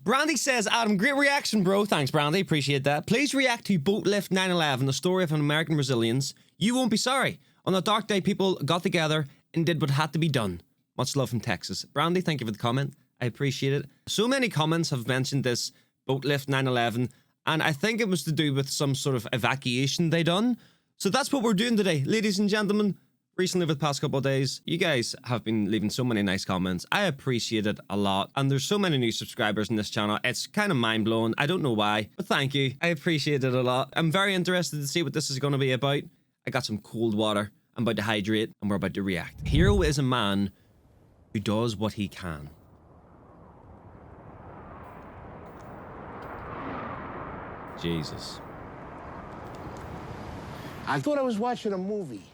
Brandy says, Adam, great reaction, bro. Thanks, Brandy. Appreciate that. Please react to Boatlift 9/11, the story of an American resilience. You won't be sorry. On a dark day, people got together and did what had to be done. Much love from Texas. Brandy, thank you for the comment. I appreciate it. So many comments have mentioned this Boatlift 9/11, and I think it was to do with some sort of evacuation they done. So that's what we're doing today, ladies and gentlemen. Recently, over the past couple of days, you guys have been leaving so many nice comments. I appreciate it a lot. And there's so many new subscribers in this channel. It's kind of mind-blowing. I don't know why, but thank you. I appreciate it a lot. I'm very interested to see what this is going to be about. I got some cold water. I'm about to hydrate, and we're about to react. Hero is a man who does what he can. Jesus. I thought I was watching a movie.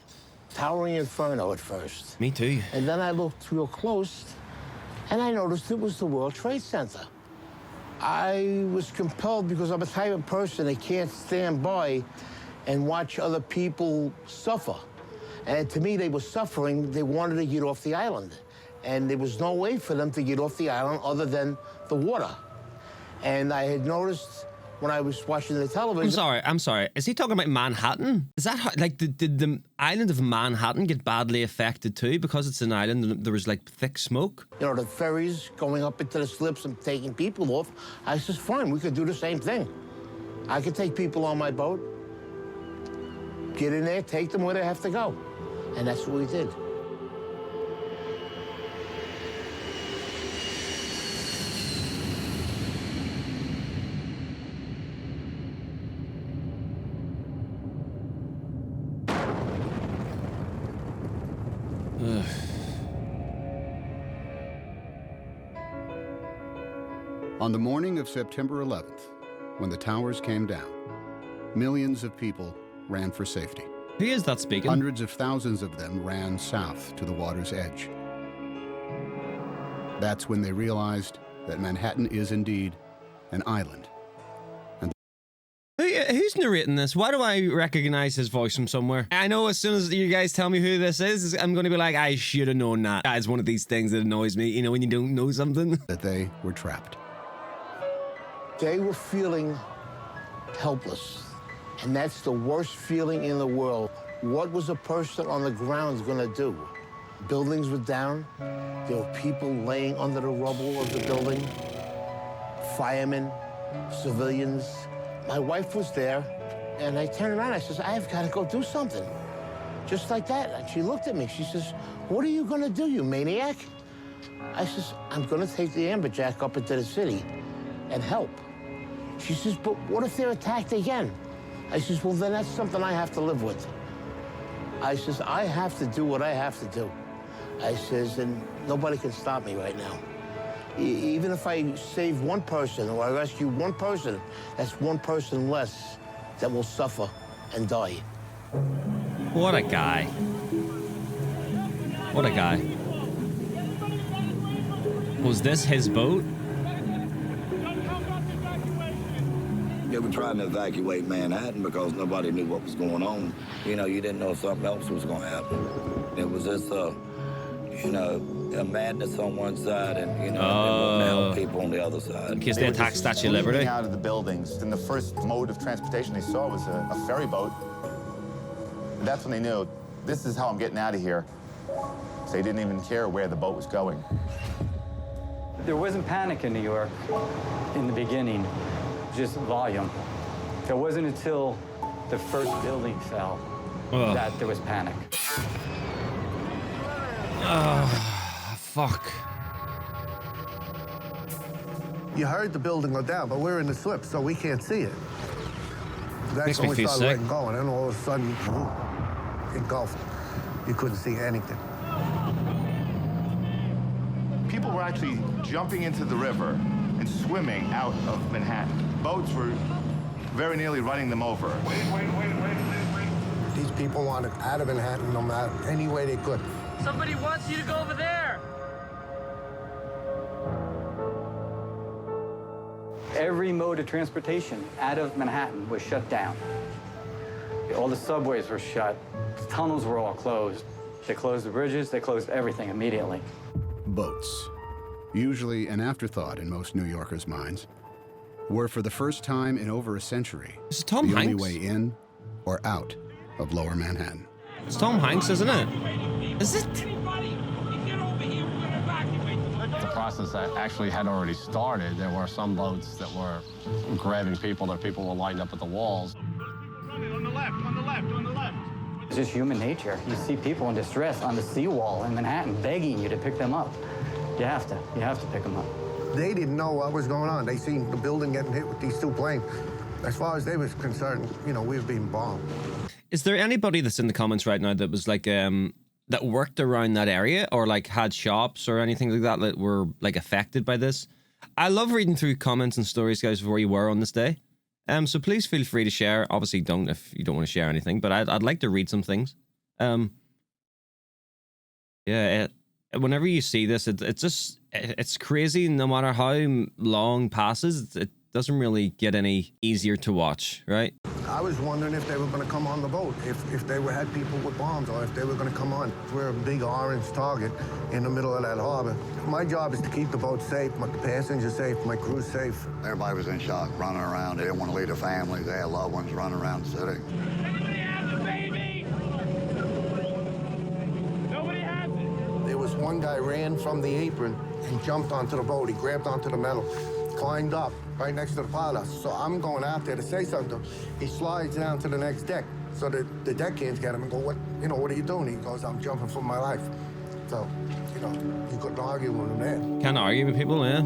Towering Inferno at first. Me too. And then I looked real close, and I noticed it was the World Trade Center. I was compelled because I'm a type of person that can't stand by and watch other people suffer. And to me, they were suffering. They wanted to get off the island. And there was no way for them to get off the island other than the water. And I had noticed when I was watching the television. I'm sorry. Is he talking about Manhattan? Is that how, like, did the island of Manhattan get badly affected too? Because it's an island and there was like thick smoke? You know, the ferries going up into the slips and taking people off. I said, fine, we could do the same thing. I could take people on my boat, get in there, take them where they have to go. And that's what we did. On the morning of September 11th, when the towers came down, millions of people ran for safety. Who is that speaking? Hundreds of thousands of them ran south to the water's edge. That's when they realized that Manhattan is indeed an island. Who's narrating this? Why do I recognize his voice from somewhere? I know as soon as you guys tell me who this is, I'm going to be like, I should have known that. That is one of these things that annoys me, you know, when you don't know something. That they were trapped. They were feeling helpless. And that's the worst feeling in the world. What was a person on the ground going to do? Buildings were down. There were people laying under the rubble of the building. Firemen, civilians. My wife was there, and I turned around. I says, I've got to go do something. Just like that. And she looked at me. She says, what are you going to do, you maniac? I says, I'm going to take the amberjack up into the city and help. She says, but what if they're attacked again? I says, well, then that's something I have to live with. I says, I have to do what I have to do. I says, and nobody can stop me right now. Even if I save one person or I rescue one person, that's one person less that will suffer and die. What a guy. What a guy. Was this his boat? They were trying to evacuate Manhattan because nobody knew what was going on. You know, you didn't know if something else was going to happen. It was just, you know, a madness on one side and, you know, they help people on the other side. In case they attack Statue of Liberty. Out of the buildings, and the first mode of transportation they saw was a ferry boat. And that's when they knew, this is how I'm getting out of here. So they didn't even care where the boat was going. There wasn't panic in New York in the beginning, just volume. It wasn't until the first building fell that there was panic. Fuck. You heard the building go down, but we're in the slip, so we can't see it. That's Makes me when we feel started sick. letting go, and then all of a sudden, engulfed. You couldn't see anything. People were actually jumping into the river and swimming out of Manhattan. Boats were very nearly running them over. Wait. These people wanted out of Manhattan no matter any way they could. Somebody wants you to go over there. Every mode of transportation out of Manhattan was shut down. All the subways were shut. The tunnels were all closed. They closed the bridges. They closed everything immediately. Boats. usually an afterthought in most New Yorkers' minds, were for the first time in over a century This is Tom the only Hanks. way in or out of Lower Manhattan. It's Tom Hanks, isn't it? Is it? The process actually had already started. There were some boats that were grabbing people, that people were lined up at the walls. On the left, on the left, on the left. It's just human nature. You see people in distress on the seawall in Manhattan begging you to pick them up. You have to pick them up. They didn't know what was going on. They seen the building getting hit with these two planes. As far as they was concerned, you know, we were being bombed. Is there anybody that's in the comments right now that was like that worked around that area or like had shops or anything like that were like affected by this? I love reading through comments and stories, guys, of where you were on this day. So please feel free to share. Obviously, don't if you don't want to share anything, but I'd like to read some things. Whenever you see this, it's crazy. No matter how long passes, it doesn't really get any easier to watch, right? I was wondering if they were going to come on the boat, if they had people with bombs, or if they were going to come on. We're a big orange target in the middle of that harbor. My job is to keep the boat safe, the passengers safe, my crew safe. Everybody was in shock, running around. They didn't want to leave their families. They had loved ones running around the city. Nobody has a baby! Nobody has it! There was one guy ran from the apron and jumped onto the boat. He grabbed onto the metal, climbed up right next to the pilot. So I'm going out there to say something. He slides down to the next deck. So the deckhands get him and go, what are you doing? He goes, I'm jumping for my life. So, you couldn't argue with him there. Can't argue with people, yeah.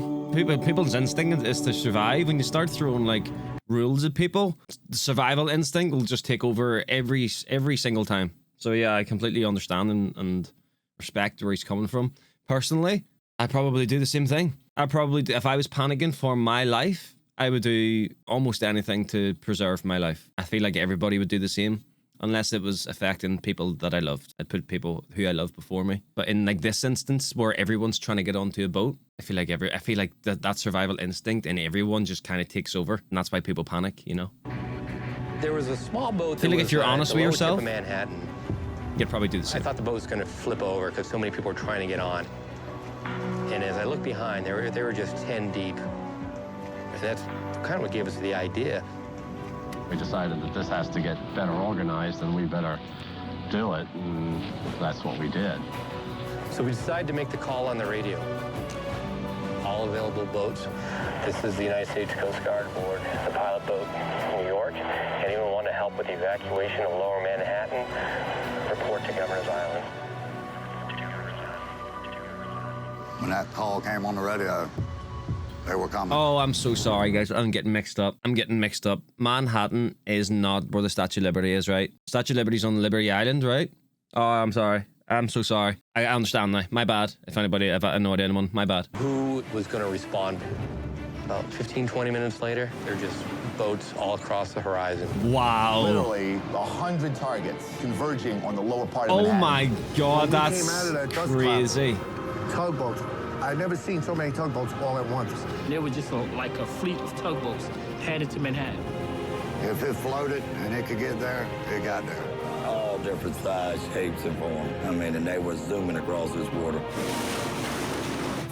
People's instinct is to survive. When you start throwing like rules at people, the survival instinct will just take over every single time. So yeah, I completely understand and respect where he's coming from. Personally, I'd probably do the same thing. If I was panicking for my life, I would do almost anything to preserve my life. I feel like everybody would do the same, unless it was affecting people that I loved. I'd put people who I loved before me. But in like this instance, where everyone's trying to get onto a boat, I feel like that survival instinct in everyone just kind of takes over, and that's why people panic. There was a small boat. I feel like if you're honest with yourself, Manhattan, you'd probably do the same. I thought the boat was going to flip over because so many people were trying to get on. And as I looked behind, they were just 10 deep. And that's kind of what gave us the idea. We decided that this has to get better organized and we better do it, and that's what we did. So we decided to make the call on the radio. All available boats. This is the United States Coast Guard aboard the pilot boat, New York. Anyone want to help with the evacuation of Lower Manhattan? Report to Governor's Island. When that call came on the radio, they were coming. Oh, I'm so sorry, guys. I'm getting mixed up. Manhattan is not where the Statue of Liberty is, right? Statue of Liberty's on Liberty Island, right? Oh, I'm sorry. I'm so sorry. I understand now. My bad. If I annoyed anyone, my bad. Who was going to respond? About 15, 20 minutes later, they're just boats all across the horizon. Wow. Literally 100 targets converging on the lower part of Oh Manhattan. my God, When we came out that's of that dust crazy. Tugboats. I've never seen so many tugboats all at once. There was just like a fleet of tugboats headed to Manhattan. If it floated and it could get there, it got there. All different size, shapes, and forms. And they were zooming across this water.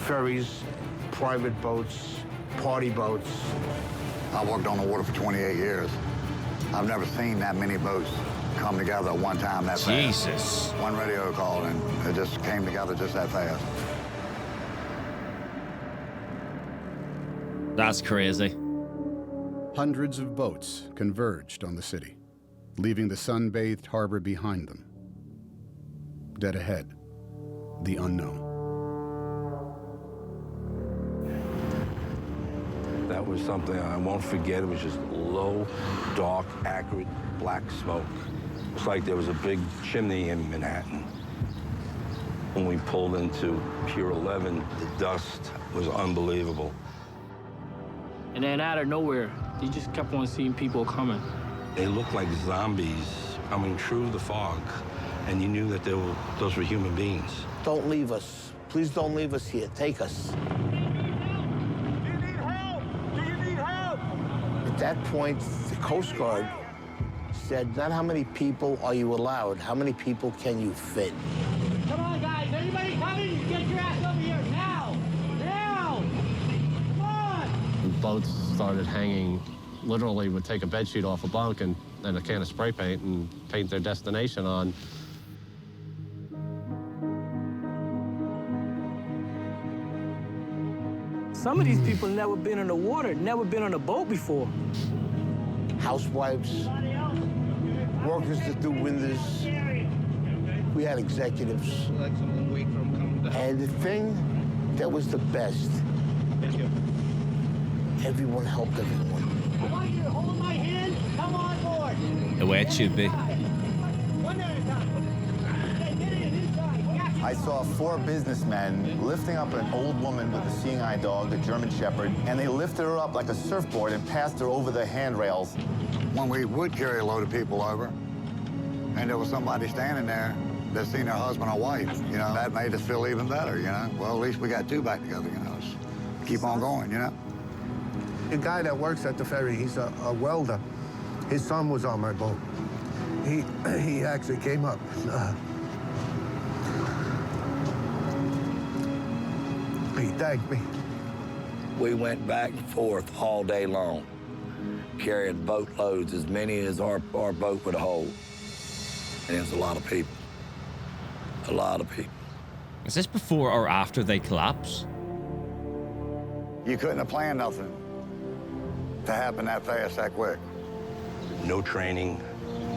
Ferries, private boats, party boats. I worked on the water for 28 years. I've never seen that many boats come together at one time that fast. Jesus. One radio call, and it just came together just that fast. That's crazy. Hundreds of boats converged on the city, leaving the sun-bathed harbor behind them. Dead ahead, the unknown. That was something I won't forget. It was just low, dark, acrid, black smoke. It's like there was a big chimney in Manhattan. When we pulled into Pier 11, the dust was unbelievable. And then out of nowhere, you just kept on seeing people coming. They looked like zombies coming through the fog, and you knew that those were human beings. Don't leave us. Please don't leave us here. Take us. At that point, the Coast Guard said, not how many people are you allowed, how many people can you fit? Come on, guys. Everybody coming? Get your ass over here now. Now. boats started hanging, literally would take a bed sheet off a bunk and a can of spray paint and paint their destination on. Some of these people never been in the water, never been on a boat before. Housewives, workers that do windows. We had executives. And the thing that was the best, everyone helped everyone. I want you to hold my hand. Come on board. The way it should be. One at a time. Get in inside. I saw 4 businessmen lifting up an old woman with a seeing eye dog, a German Shepherd, and they lifted her up like a surfboard and passed her over the handrails. When we would carry a load of people over, and there was somebody standing there that seen their husband or wife, you know, that made us feel even better, you know. Well, at least we got 2 back together, you know. Let's keep on going, you know. The guy that works at the ferry, he's a welder. His son was on my boat. He actually came up. He thanked me. We went back and forth all day long, carrying boatloads, as many as our boat would hold. And it was a lot of people. A lot of people. Is this before or after they collapse? You couldn't have planned nothing to happen that fast, that quick. No training.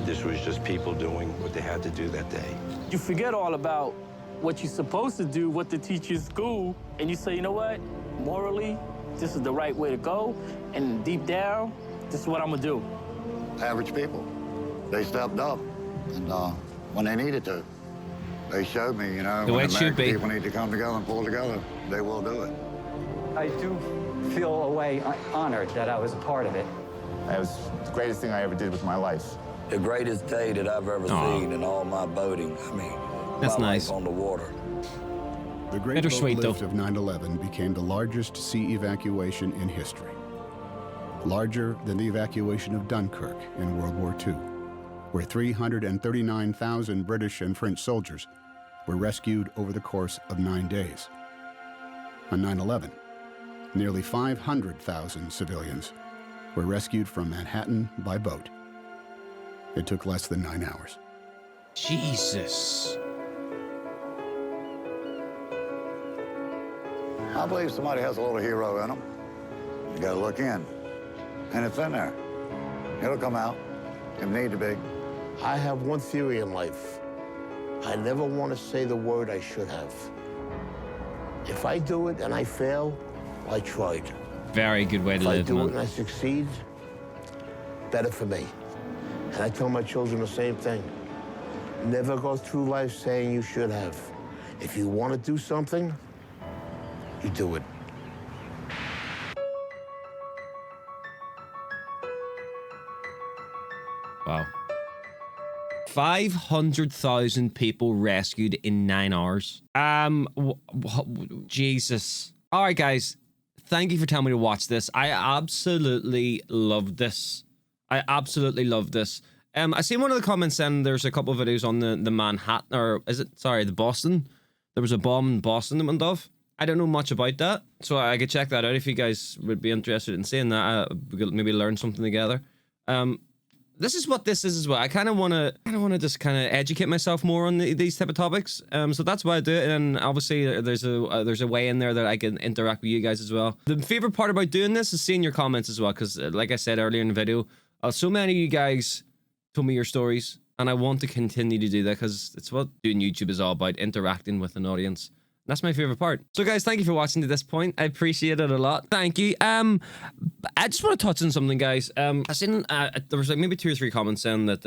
This was just people doing what they had to do that day. You forget all about what you're supposed to do, what they teach you in school, and you say, you know what? Morally, this is the right way to go, and deep down, this is what I'm gonna do. Average people. They stepped up, and when they needed to, they showed me, you know, The way when it should American be. people need to come together and pull together, they will do it. I do feel a way honored that I was a part of it. It was the greatest thing I ever did with my life. The greatest day that I've ever seen in all my boating. I mean, That's my nice. life on the water. The Great Bittersweet, Boatlift though. of 9/11 became the largest sea evacuation in history. Larger than the evacuation of Dunkirk in World War II, where 339,000 British and French soldiers were rescued over the course of 9 days. On 9/11, nearly 500,000 civilians were rescued from Manhattan by boat. It took less than 9 hours. Jesus. I believe somebody has a little hero in them. You gotta look in. And it's in there. It'll come out if need to be. I have one theory in life. I never want to say the word I should have. If I do it and I fail, I tried. Very good way to If I live, do it and man. I succeed, better for me. And I tell my children the same thing. Never go through life saying you should have. If you want to do something, you do it. Wow. 500,000 people rescued in 9 hours. Jesus. All right, guys. Thank you for telling me to watch this. I absolutely loved this. I absolutely loved this. I seen one of the comments saying there's a couple of videos on the Manhattan, or is it, sorry, the Boston. There was a bomb in Boston that went off. I don't know much about that, so I could check that out if you guys would be interested in seeing that. We could maybe learn something together. This is what this is as well. I kind of want to just kind of educate myself more on these type of topics. So that's why I do it. And obviously there's a way in there that I can interact with you guys as well. The favorite part about doing this is seeing your comments as well, because like I said earlier in the video, so many of you guys told me your stories, and I want to continue to do that because it's what doing YouTube is all about, interacting with an audience. That's my favorite part. So guys, thank you for watching to this point. I appreciate it a lot. Thank you. I just want to touch on something, guys. I seen there was like maybe 2 or 3 comments saying that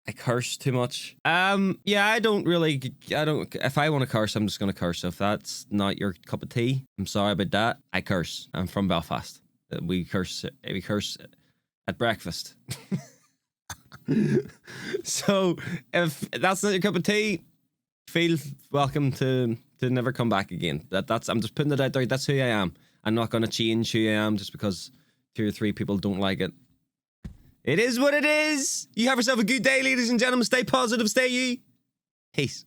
I curse too much. Yeah, I don't. If I want to curse, I'm just gonna curse. So if that's not your cup of tea, I'm sorry about that. I curse. I'm from Belfast. We curse at breakfast. So if that's not your cup of tea, feel welcome to never come back again. I'm just putting it out there. That's who I am. I'm not going to change who I am just because 2 or 3 people don't like it. It is what it is. You have yourself a good day, ladies and gentlemen. Stay positive. Stay you. Peace.